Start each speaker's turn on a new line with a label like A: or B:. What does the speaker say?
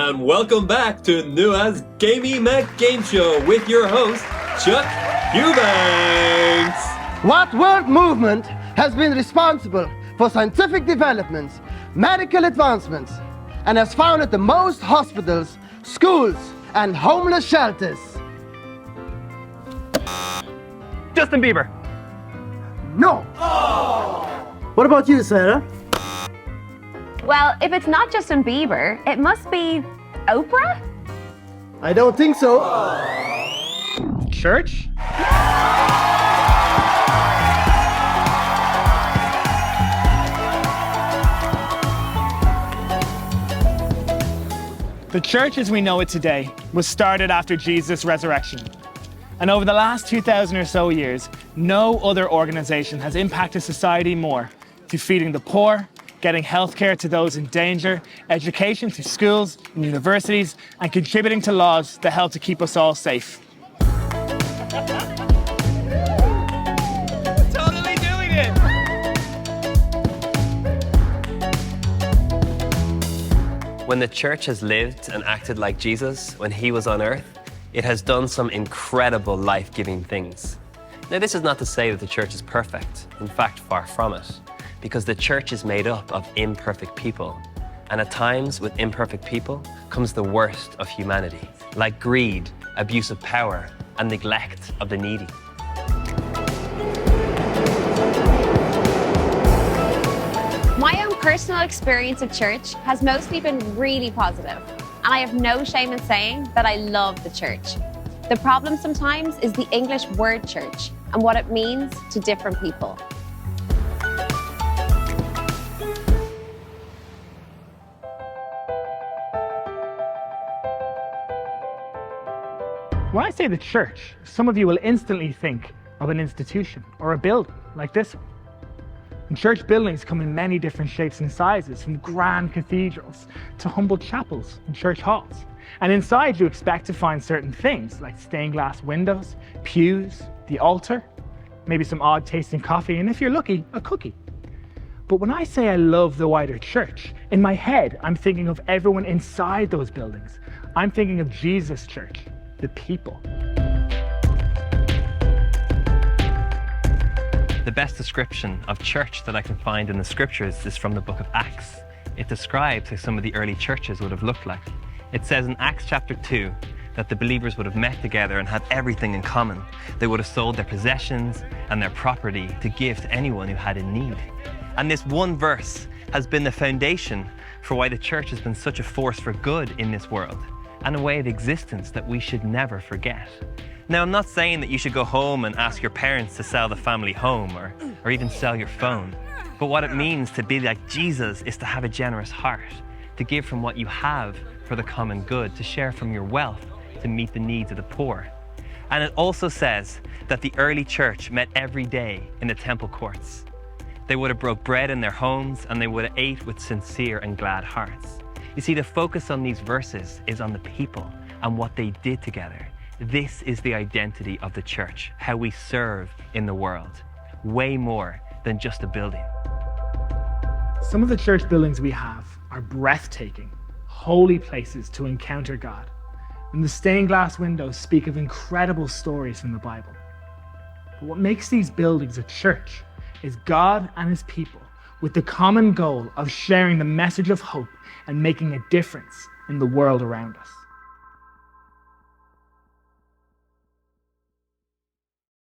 A: and welcome back to NUA's Gamey Mac Game Show with your host, Chuck Eubanks.
B: What world movement has been responsible for scientific developments, medical advancements, and has founded the most hospitals, schools, and homeless shelters?
C: Justin Bieber.
B: No. Oh. What about you, Sarah?
D: Well, if it's not Justin Bieber, it must be Oprah?
B: I don't think so.
C: Church? The church as we know it today was started after Jesus' resurrection. And over the last 2,000 or so years, no other organization has impacted society more through feeding the poor, getting healthcare to those in danger, education to schools and universities, and contributing to laws that help to keep us all safe.
A: Totally doing it! When the church has lived and acted like Jesus when he was on earth, it has done some incredible life-giving things. Now, this is not to say that the church is perfect. In fact, far from it. Because the church is made up of imperfect people. And at times, with imperfect people, comes the worst of humanity, like greed, abuse of power, and neglect of the needy.
D: My own personal experience of church has mostly been really positive, and I have no shame in saying that I love the church. The problem sometimes is the English word church and what it means to different people.
C: When I say the church, some of you will instantly think of an institution or a building like this one. And church buildings come in many different shapes and sizes, from grand cathedrals to humble chapels and church halls. And inside you expect to find certain things like stained glass windows, pews, the altar, maybe some odd tasting coffee, and if you're lucky, a cookie. But when I say I love the wider church, in my head, I'm thinking of everyone inside those buildings. I'm thinking of Jesus' church. The people.
A: The best description of church that I can find in the scriptures is from the book of Acts. It describes how some of the early churches would have looked like. It says in Acts chapter 2 that the believers would have met together and had everything in common. They would have sold their possessions and their property to give to anyone who had a need. And this one verse has been the foundation for why the church has been such a force for good in this world, and a way of existence that we should never forget. Now, I'm not saying that you should go home and ask your parents to sell the family home or even sell your phone. But what it means to be like Jesus is to have a generous heart, to give from what you have for the common good, to share from your wealth to meet the needs of the poor. And it also says that the early church met every day in the temple courts. They would have broke bread in their homes, and they would have ate with sincere and glad hearts. You see, the focus on these verses is on the people and what they did together. This is the identity of the church, how we serve in the world. Way more than just a building.
C: Some of the church buildings we have are breathtaking, holy places to encounter God. And the stained glass windows speak of incredible stories from the Bible. But what makes these buildings a church is God and his people, with the common goal of sharing the message of hope and making a difference in the world around us.